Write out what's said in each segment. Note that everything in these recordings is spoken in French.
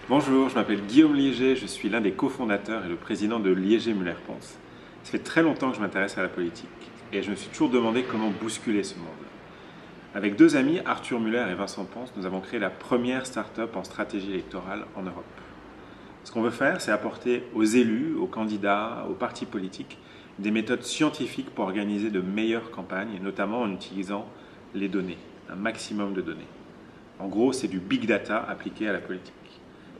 Bonjour, je m'appelle Guillaume Liéger, je suis l'un des cofondateurs et le président de Liéger-Muller-Ponce. Ça fait très longtemps que je m'intéresse à la politique et je me suis toujours demandé comment bousculer ce monde. Avec deux amis, Arthur Muller et Vincent Ponce, nous avons créé la première start-up en stratégie électorale en Europe. Ce qu'on veut faire, c'est apporter aux élus, aux candidats, aux partis politiques des méthodes scientifiques pour organiser de meilleures campagnes, notamment en utilisant les données, un maximum de données. En gros, c'est du big data appliqué à la politique.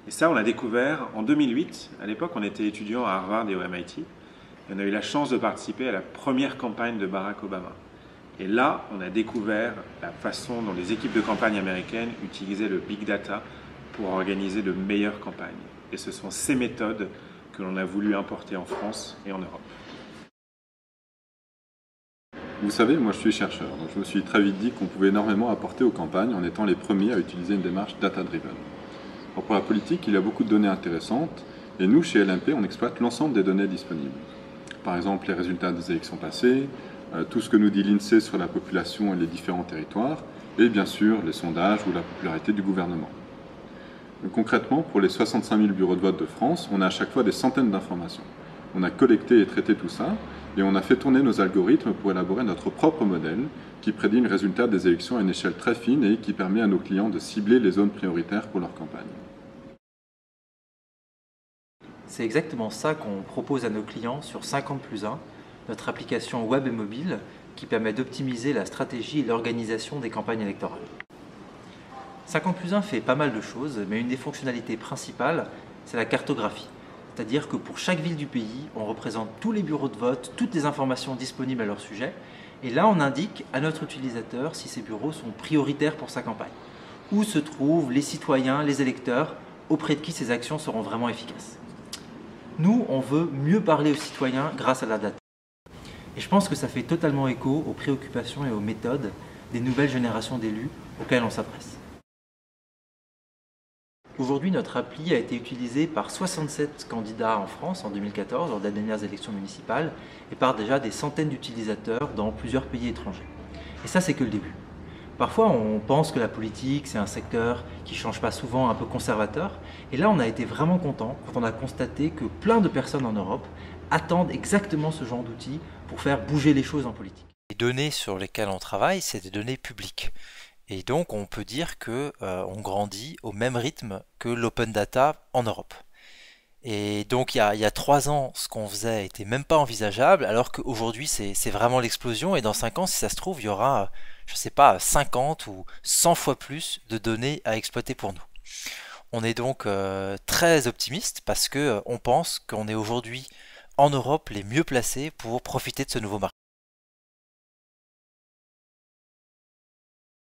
Et ça, on l'a découvert en 2008. À l'époque, on était étudiants à Harvard et au MIT. Et on a eu la chance de participer à la première campagne de Barack Obama. Et là, on a découvert la façon dont les équipes de campagne américaines utilisaient le big data pour organiser de meilleures campagnes. Et ce sont ces méthodes que l'on a voulu importer en France et en Europe. Vous savez, moi je suis chercheur, donc je me suis très vite dit qu'on pouvait énormément apporter aux campagnes en étant les premiers à utiliser une démarche data-driven. Alors pour la politique, il y a beaucoup de données intéressantes, et nous, chez LMP, on exploite l'ensemble des données disponibles. Par exemple, les résultats des élections passées, tout ce que nous dit l'INSEE sur la population et les différents territoires, et bien sûr les sondages ou la popularité du gouvernement. Donc, concrètement, pour les 65 000 bureaux de vote de France, on a à chaque fois des centaines d'informations. On a collecté et traité tout ça, et on a fait tourner nos algorithmes pour élaborer notre propre modèle qui prédit le résultat des élections à une échelle très fine et qui permet à nos clients de cibler les zones prioritaires pour leur campagne. C'est exactement ça qu'on propose à nos clients sur 50+1, notre application web et mobile qui permet d'optimiser la stratégie et l'organisation des campagnes électorales. 50+1 fait pas mal de choses, mais une des fonctionnalités principales, c'est la cartographie. C'est-à-dire que pour chaque ville du pays, on représente tous les bureaux de vote, toutes les informations disponibles à leur sujet, et là on indique à notre utilisateur si ces bureaux sont prioritaires pour sa campagne. Où se trouvent les citoyens, les électeurs, auprès de qui ces actions seront vraiment efficaces. Nous, on veut mieux parler aux citoyens grâce à la data. Et je pense que ça fait totalement écho aux préoccupations et aux méthodes des nouvelles générations d'élus auxquelles on s'adresse. Aujourd'hui, notre appli a été utilisée par 67 candidats en France en 2014, lors des dernières élections municipales, et par déjà des centaines d'utilisateurs dans plusieurs pays étrangers. Et ça, c'est que le début. Parfois, on pense que la politique, c'est un secteur qui ne change pas souvent, un peu conservateur. Et là, on a été vraiment content quand on a constaté que plein de personnes en Europe attendent exactement ce genre d'outils pour faire bouger les choses en politique. Les données sur lesquelles on travaille, c'est des données publiques. Et donc, on peut dire que on grandit au même rythme que l'open data en Europe. Et donc, il y a 3 ans, ce qu'on faisait était même pas envisageable, alors qu'aujourd'hui, c'est vraiment l'explosion. Et dans 5 ans, si ça se trouve, il y aura, je sais pas, 50 ou 100 fois plus de données à exploiter pour nous. On est donc très optimiste parce que on pense qu'on est aujourd'hui en Europe les mieux placés pour profiter de ce nouveau marché.